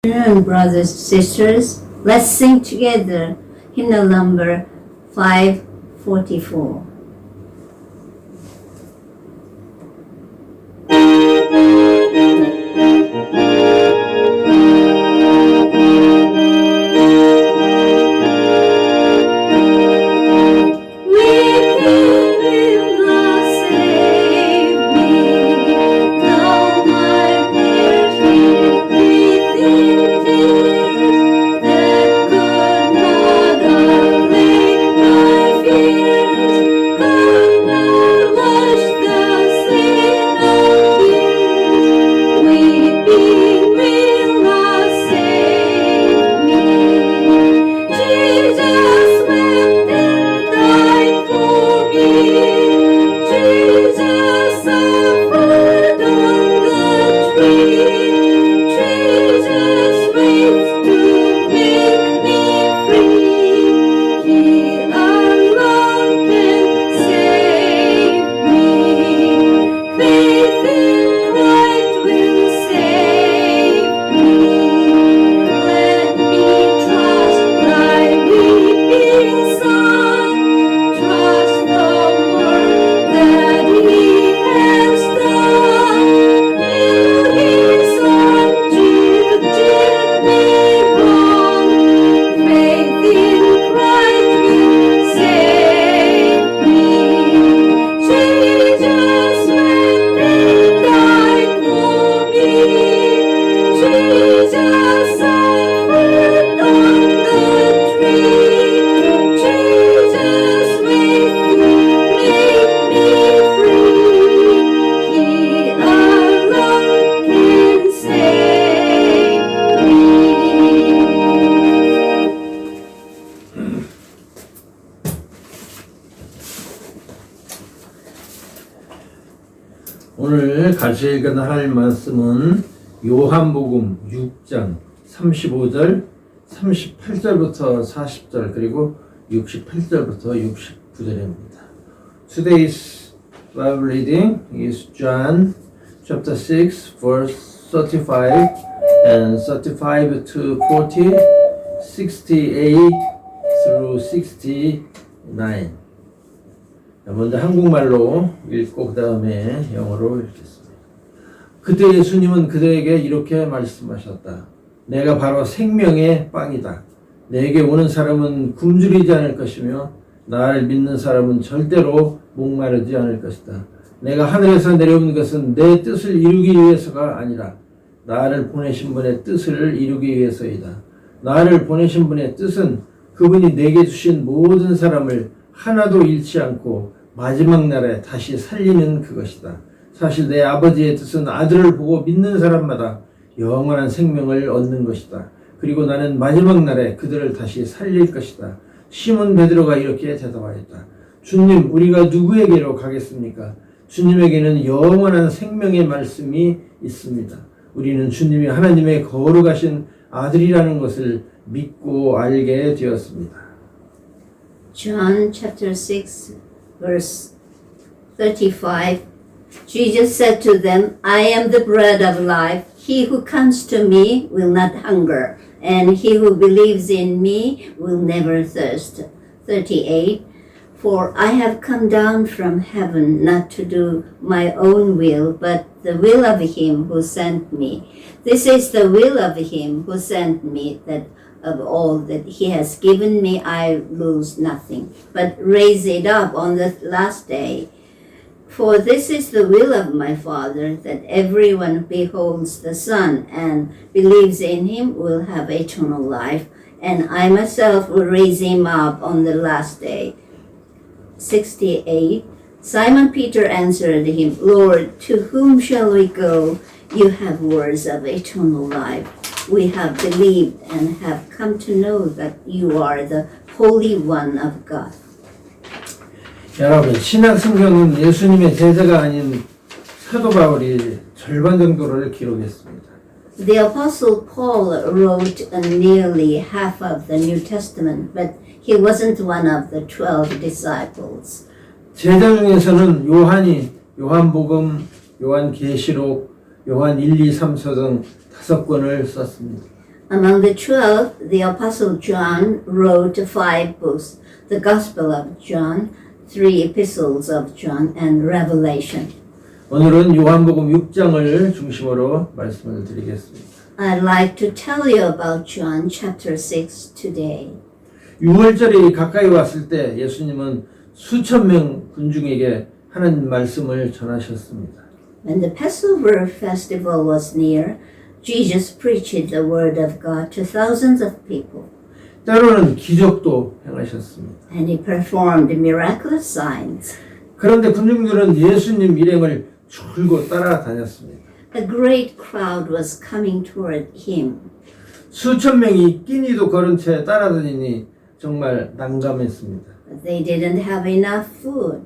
Afternoon, brothers and sisters. Let's sing together hymnal number 544. 오늘 같이 읽어할 말씀은 요한복음 6장 35절, 38절부터 40절 그리고 68절부터 69절입니다. Today's Bible reading is John chapter 6 verse 35 and 35 to 40, 68 through 69. 먼저 한국말로 읽고 그 다음에 영어로 읽겠습니다. 그때 예수님은 그들에게 이렇게 말씀하셨다. 내가 바로 생명의 빵이다. 내게 오는 사람은 굶주리지 않을 것이며 나를 믿는 사람은 절대로 목마르지 않을 것이다. 내가 하늘에서 내려온 것은 내 뜻을 이루기 위해서가 아니라 나를 보내신 분의 뜻을 이루기 위해서이다. 나를 보내신 분의 뜻은 그분이 내게 주신 모든 사람을 하나도 잃지 않고 마지막 날에 다시 살리는 그것이다. 사실 내 아버지의 뜻은 아들을 보고 믿는 사람마다 영원한 생명을 얻는 것이다. 그리고 나는 마지막 날에 그들을 다시 살릴 것이다. 시몬 베드로가 이렇게 대답하였다. 주님, 우리가 누구에게로 가겠습니까? 주님에게는 영원한 생명의 말씀이 있습니다. 우리는 주님이 하나님의 거룩하신 아들이라는 것을 믿고 알게 되었습니다. John chapter 6 verse 35. Jesus said to them, I am the bread of life. He who comes to me will not hunger, and he who believes in me will never thirst. 38. For I have come down from heaven not to do my own will, but the will of him who sent me. This is the will of him who sent me, that of all that he has given me I lose nothing, but raise it up on the last day. For this is the will of my Father, that everyone who beholds the Son and believes in him will have eternal life, and I myself will raise him up on the last day. 68. Simon Peter answered him, Lord, to whom shall we go? You have words of eternal life. We have believed and have come to know that you are the Holy One of God. 여러분, 신약 성경은 예수님의 제자가 아닌 사도 바울이 절반 정도를 기록했습니다. The Apostle Paul wrote nearly half of the New Testament, but he wasn't one of the 12 disciples. 제자 중에서는 요한이 요한복음, 요한계시록, 요한 1, 2, 3서 등 5권을 썼습니다. Among the 12, the Apostle John wrote 5 books, the Gospel of John, 3 epistles of John, and Revelation. 오늘은 요한복음 6장을 중심으로 말씀을 드리겠습니다. I'd like to tell you about John chapter 6 today. 6월절이 가까이 왔을 때 예수님은 수천 명 군중에게 하나님 말씀을 전하셨습니다. When the Passover festival was near, Jesus preached the word of God to thousands of people, 때로는 기적도 행하셨습니다. and he performed miraculous signs. 그런데 군중들은 예수님 일행을 줄곧 따라다녔습니다. A great crowd was coming toward him. 수천 명이 끼니도 걸은 채 따라다니니 정말 난감했습니다. But they didn't have enough food.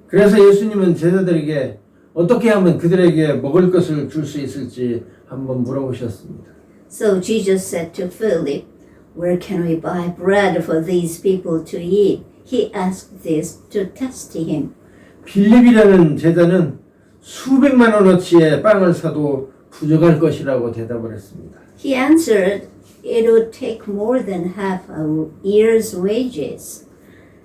그래서 예수님은 제자들에게 어떻게 하면 그들에게 먹을 것을 줄 수 있을지 한번 물어보셨습니다. So Jesus said to Philip, "Where can we buy bread for these people to eat?" He asked this to test him. 빌립이라는 제자는 수백만 원어치의 빵을 사도 부족할 것이라고 대답을 했습니다. He answered, "It would take more than half a year's wages."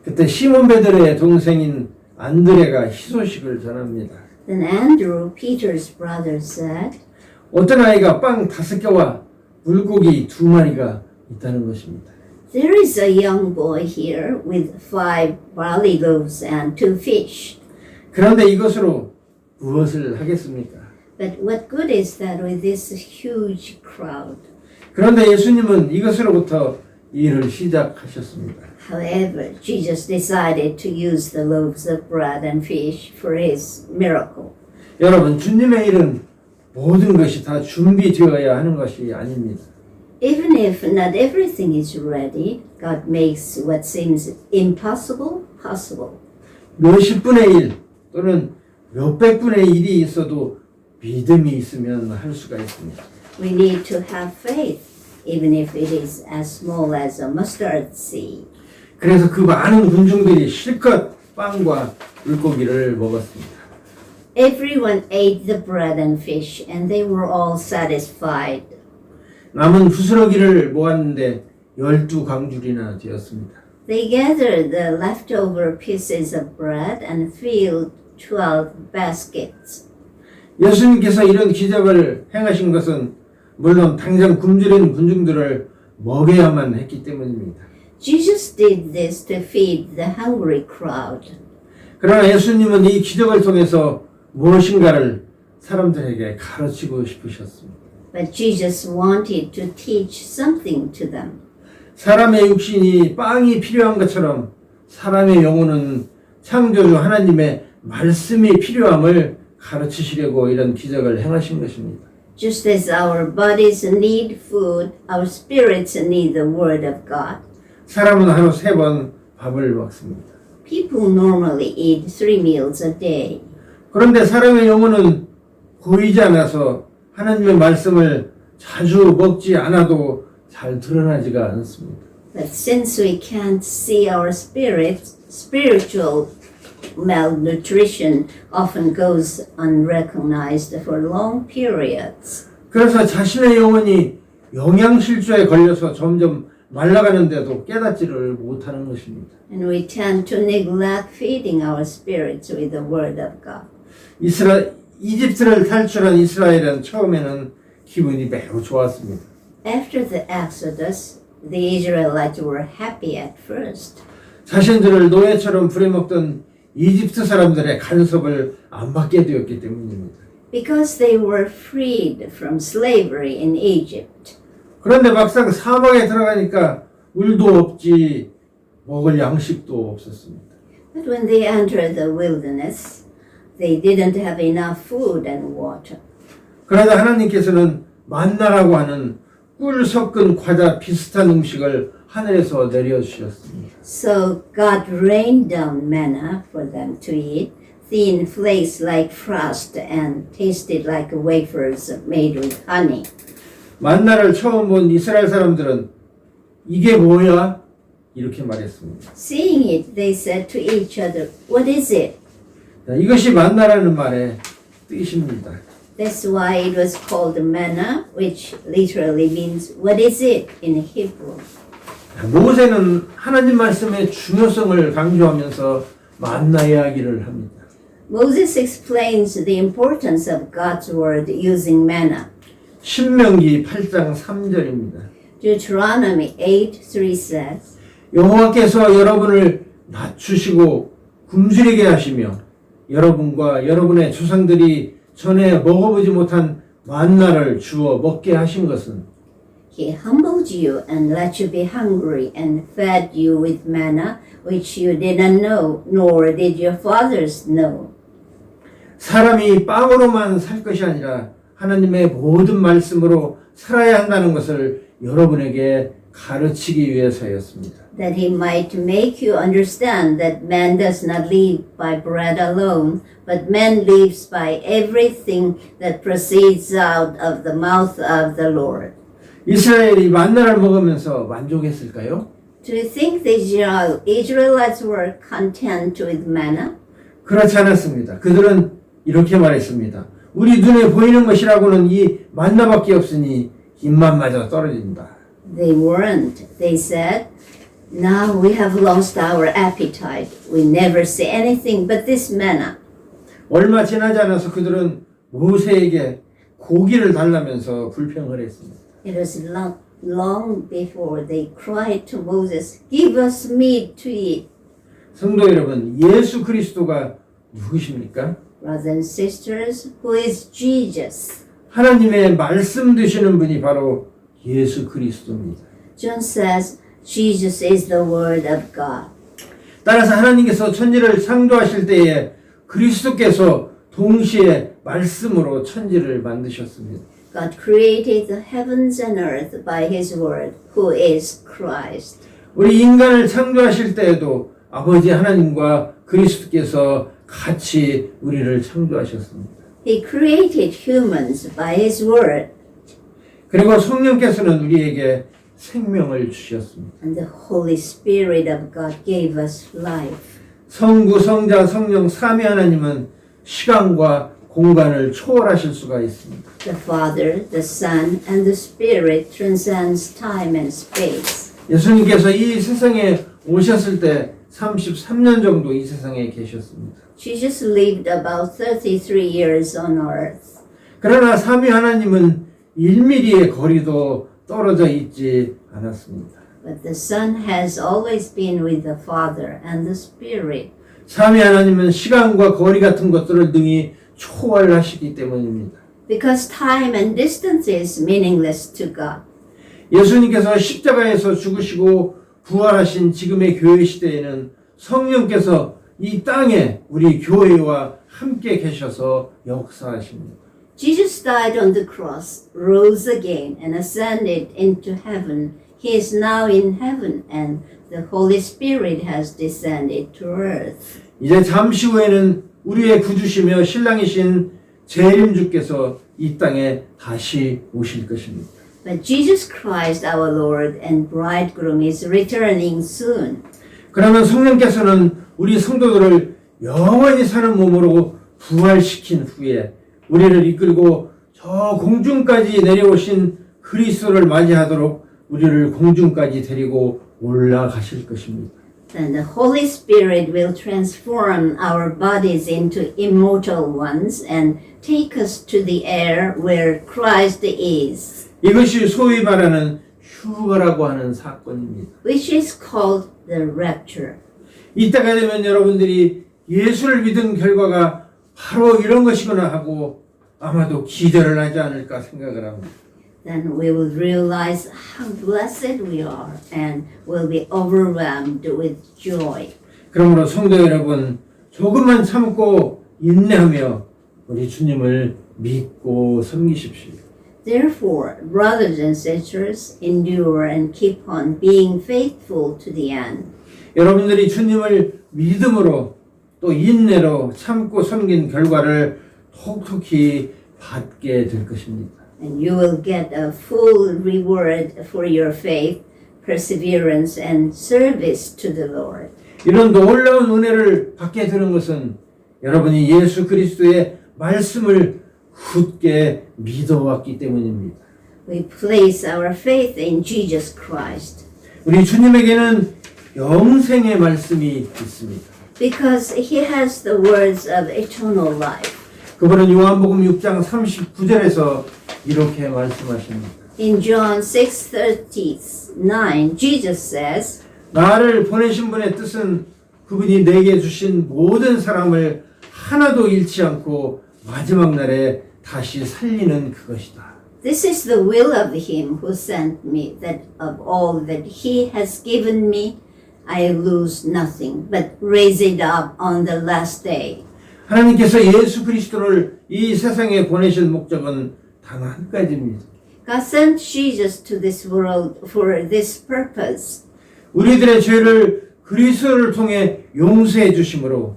그때 시몬 베드로의 동생인 안드레가 희소식을 전합니다. Then Andrew, Peter's brother, said, 어떤 아이가 빵 5개와 물고기 2마리가 있다는 것입니다. "There is a young boy here with 5 barley loaves and 2 fish. 그런데 이것으로 무엇을 하겠습니까? But what good is that with this huge crowd?" 그런데 예수님은 이것으로부터 일을 시작하셨습니다. However, Jesus decided to use the loaves of bread and fish for his miracle. 여러분, 주님의 일은 모든 것이 다 준비되어야 하는 것이 아닙니다. Even if not everything is ready, God makes what seems impossible possible. 몇십 분의 일 또는 몇백 분의 일이 있어도 믿음이 있으면 할 수가 있습니다. We need to have faith, even if it is as small as a mustard seed. 그래서 그 많은 군중들이 실컷 빵과 물고기를 먹었습니다. Everyone ate the bread and fish, and they were all satisfied. 남은 부스러기를 모았는데 12광줄이나 되었습니다. They gathered the leftover pieces of bread and filled 12 baskets. 예수님께서 이런 기적을 행하신 것은 물론 당장 굶주린 군중들을 먹여야만 했기 때문입니다. Jesus did this to feed the hungry crowd. 그러나 예수님은 이 기적을 통해서 무엇인가를 사람들에게 가르치고 싶으셨습니다. But Jesus wanted to teach something to them. 사람의 육신이 빵이 필요한 것처럼 사람의 영혼은 창조주 하나님의 말씀이 필요함을 가르치시려고 이런 기적을 행하신 것입니다. Just as our bodies need food, our spirits need the word of God. 사람은 하루 3번 밥을 먹습니다. People normally eat 3 meals a day. 그런데 사람의 영혼은 보이지 않아서 하나님의 말씀을 자주 먹지 않아도 잘 드러나지가 않습니다. But since we can't see our spirits, spiritual malnutrition often goes unrecognized for long periods. 그래서 자신의 영혼이 영양실조에 걸려서 점점 말라가는데도 깨닫지를 못하는 것입니다. And we tend to neglect feeding our spirits with the word of God. 이집트를 탈출한 이스라엘은 처음에는 기분이 매우 좋았습니다. After the Exodus, the Israelites were happy at first. 자신들을 노예처럼 부려먹던 이집트 사람들의 간섭을 안 받게 되었기 때문입니다. Because they were freed from slavery in Egypt. 그런데 막상 사막에 들어가니까 물도 없지 먹을 양식도 없었습니다. But when they entered the wilderness, they didn't have enough food and water. 그러자 하나님께서는 만나라고 하는 꿀 섞은 과자 비슷한 음식을 하늘에서 내려주셨습니다. So God rained down manna for them to eat, thin flakes like frost and tasted like wafers made with honey. 만나를 처음 본 이스라엘 사람들은 이게 뭐야? 이렇게 말했습니다. Seeing it, they said to each other, "What is it?" 이것이 만나라는 말의 뜻입니다. That's why it was called manna, which literally means what is it in Hebrew. 모세는 하나님 말씀의 중요성을 강조하면서 만나 이야기를 합니다. Moses explains the importance of God's word using manna. 신명기 8장 3절입니다. Deuteronomy 8:3 says, 여호와께서 여러분을 낮추시고 굶주리게 하시며 여러분과 여러분의 조상들이 전에 먹어보지 못한 만나를 주어 먹게 하신 것은 He humbled you and let you be hungry and fed you with manna, which you didn't know, nor did your fathers know. 사람이 빵으로만 살 것이 아니라 하나님의 모든 말씀으로 살아야 한다는 것을 여러분에게 가르치기 위해서였습니다. That he might make you understand that man does not live by bread alone, but man lives by everything that proceeds out of the mouth of the Lord. 이스라엘이 만나를 먹으면서 만족했을까요? Do you think the Israelites were content with manna? 그렇지 않았습니다. 그들은 이렇게 말했습니다. 우리 눈에 보이는 것이라고는 이 만나밖에 없으니 입맛마저 떨어진다. They weren't. They said, now we have lost our appetite. We never see anything but this manna. 얼마 지나지 않아서 그들은 모세에게 고기를 달라면서 불평을 했습니다. It was long before they cried to Moses, give us meat to eat. 성도 여러분, 예수 그리스도가 누구십니까? Brothers and sisters, who is Jesus? 하나님의 말씀 되시는 분이 바로 예수 그리스도입니다. John says, Jesus is the Word of God. 따라서 하나님께서 천지를 창조하실 때에 그리스도께서 동시에 말씀으로 천지를 만드셨습니다. God created the heavens and earth by His Word, who is Christ. 우리 인간을 창조하실 때에도 아버지 하나님과 그리스도께서 같이 우리를 창조하셨습니다. He created humans by His Word, 그리고 성령께서는 우리에게 생명을 주셨습니다. and the Holy Spirit of God gave us life. 성부, 성자, 성령 삼위 하나님은 시간과 공간을 초월하실 수가 있습니다. The Father, the Son, and the Spirit transcends time and space. 예수님께서 이 세상에 오셨을 때 33년 정도 이 세상에 계셨습니다. Jesus lived about 33 years on earth. 그러나 삼위 하나님은 1mm의 거리도 떨어져 있지 않았습니다. But the Son has always been with the Father and the Spirit. 삼위 하나님은 시간과 거리 같은 것들을 능히 초월하시기 때문입니다. Because time and distance is meaningless to God. 예수님께서 십자가에서 죽으시고 부활하신 지금의 교회 시대에는 성령께서 이 땅에 우리 교회와 함께 계셔서 역사하십니다. Jesus died on the cross, rose again, and ascended into heaven. He is now in heaven, and the Holy Spirit has descended to earth. 이제 잠시 후에는 우리의 구주시며 신랑이신 재림주께서 이 땅에 다시 오실 것입니다. But Jesus Christ, our Lord and Bridegroom, is returning soon. 그러면 성령께서는 우리 성도들을 영원히 사는 몸으로 부활시킨 후에 우리를 이끌고 저 공중까지 내려오신 그리스도를 맞이하도록 우리를 공중까지 데리고 올라가실 것입니다. Then the Holy Spirit will transform our bodies into immortal ones and take us to the air where Christ is, 이것이 소위 말하는 휴거라고 하는 사건입니다. which is called the rapture. 이때가 되면 여러분들이 예수를 믿은 결과가 바로 이런 것이구나 하고 아마도 기대를 하지 않을까 생각을 합니다. Then we will realize how blessed we are and will be overwhelmed with joy. 그러므로 성도 여러분, 조금만 참고 인내하며 우리 주님을 믿고 섬기십시오. Therefore, brothers and sisters, endure and keep on being faithful to the end. 여러분들이 주님을 믿음으로 또 인내로 참고 섬긴 결과를 톡톡히 받게 될 것입니다. And you will get a full reward for your faith, perseverance, and service to the Lord. 이런 놀라운 은혜를 받게 되는 것은 여러분이 예수 그리스도의 말씀을 굳게 믿어왔기 때문입니다. We place our faith in Jesus Christ 우리 주님에게는 영생의 말씀이 있습니다. because he has the words of eternal life. 그분은 요한복음 6장 39절에서 이렇게 말씀하십니다. In John 6:39, Jesus says, 나를 보내신 분의 뜻은 그분이 내게 주신 모든 사람을 하나도 잃지 않고 마지막 날에 다시 살리는 그것이다. This is the will of him who sent me, that of all that he has given me, I lose nothing, but raise it up on the last day. 하나님께서 예수 그리스도를 이 세상에 보내신 목적은 단 한 가지입니다. God sent Jesus to this world for this purpose, 우리들의 죄를 그리스도를 통해 용서해 주심으로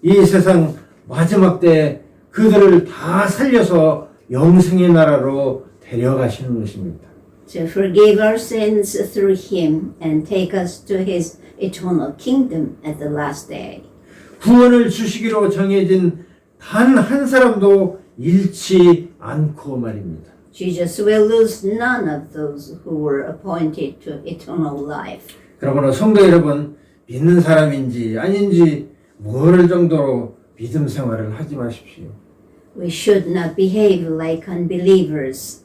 이 세상 마지막 때 그들을 다 살려서 영생의 나라로 데려가시는 것입니다. to forgive our sins through him and take us to his eternal kingdom at the last day. 구원을 주시기로 정해진 단 한 사람도 잃지 않고 말입니다. Jesus will lose none of those who were appointed to eternal life. 그러므로 성도 여러분, 믿는 사람인지 아닌지 모를 정도로 믿음 생활을 하지 마십시오. We should not behave like unbelievers.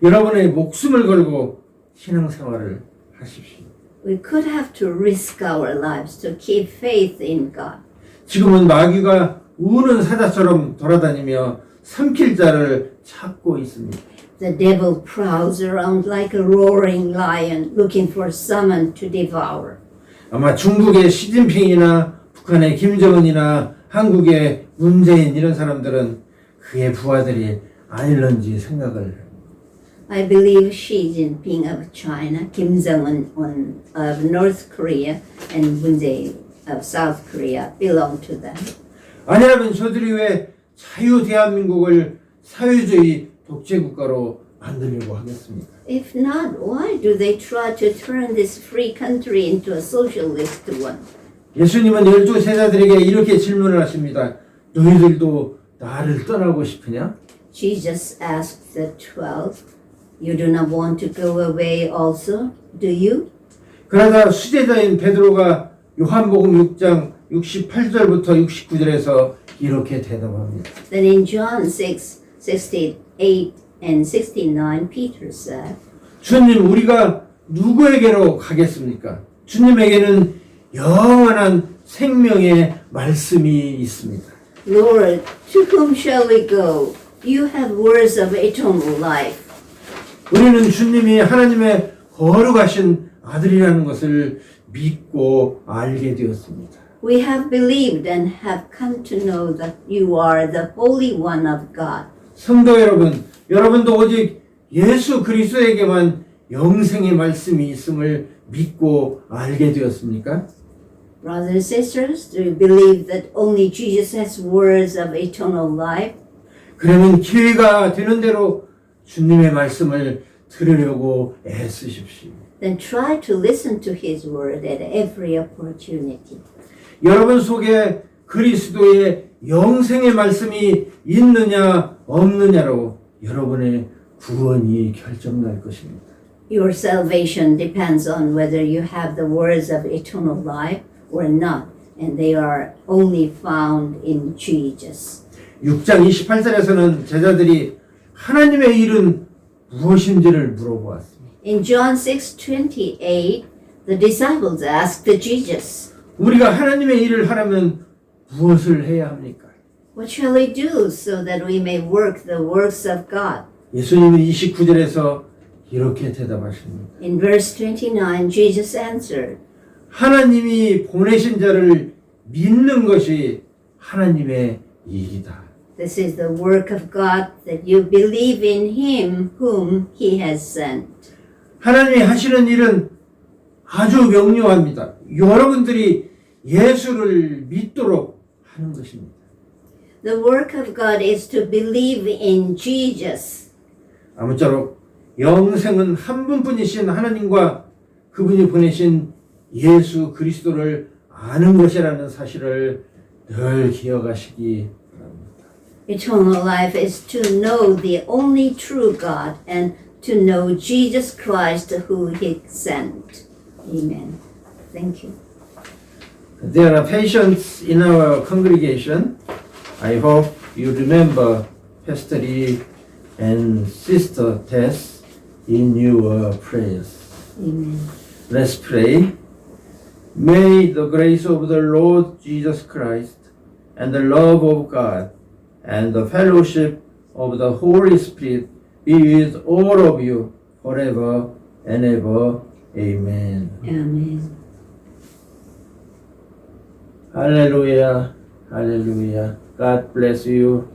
여러분의 목숨을 걸고 신앙 생활을 하십시오. We could have to risk our lives to keep faith in God. 지금은 마귀가 우는 사자처럼 돌아다니며 삼킬 자를 찾고 있습니다. The devil prowls around like a roaring lion looking for someone to devour. 아마 중국의 시진핑이나 북한의 김정은이나 한국의 문재인 이런 사람들은 그의 부하들이 아닐런지 생각을 해요. I believe Xi Jinping of China, Kim Jong-un of North Korea, and Moon Jae-in of South Korea belong to them. 아니라면 저들이 왜 자유 대한민국을 사회주의 독재국가로 만들려고 하겠습니까? If not, why do they try to turn this free country into a socialist one? 예수님은 12 제자들에게 이렇게 질문을 하십니다. 너희들도 나를 떠나고 싶으냐? Jesus asked the 12, "You do not want to go away also, do you?" 그러자 수제자인 베드로가 요한복음 6장 68절부터 69절에서 이렇게 대답합니다. Then in John 6:68 and 69, Peter said, 주님, 우리가 누구에게로 가겠습니까? 주님에게는 영원한 생명의 말씀이 있습니다. "Lord, to whom shall we go? You have words of eternal life." 우리는 주님이 하나님의 거룩하신 아들이라는 것을 믿고 알게 되었습니다. We have believed and have come to know that you are the Holy One of God. 성도 여러분, 여러분도 오직 예수 그리스도에게만 영생의 말씀이 있음을 믿고 알게 되었습니까? Brothers and sisters, do you believe that only Jesus has words of eternal life? 그러면 기회가 되는 대로 주님의 말씀을 들으려고 애쓰십시오. Then try to listen to His word at every opportunity. 여러분 속에 그리스도의 영생의 말씀이 있느냐 없느냐로 여러분의 구원이 결정날 것입니다. Your salvation depends on whether you have the words of eternal life or not, and they are only found in Jesus. 6장 28절에서는 제자들이 하나님의 일은 무엇인지를 물어보았습니다. In John 6:28, the disciples asked Jesus, 우리가 하나님의 일을 하려면 무엇을 해야 합니까? "What shall we do so that we may work the works of God?" 예수님은 29절에서 이렇게 대답하십니다. In verse 29, Jesus answered, 하나님이 보내신 자를 믿는 것이 하나님의 일이다. "This is the work of God, that you believe in Him whom He has sent." 하나님이 하시는 일은 아주 명료합니다. 여러분들이 예수를 믿도록 하는 것입니다. The work of God is to believe in Jesus. 아무쪼록 영생은 한 분뿐이신 하나님과 그분이 보내신 예수 그리스도를 아는 것이라는 사실을 늘 기억하시기 바랍니다. Eternal life is to know the only true God and to know Jesus Christ who He sent. Amen. Thank you. There are patients in our congregation. I hope you remember Pastor Lee and Sister Tess in your prayers. Amen. Let's pray. May the grace of the Lord Jesus Christ and the love of God and the fellowship of the Holy Spirit be with all of you forever and ever. Amen. Amen. Hallelujah. Hallelujah. God bless you.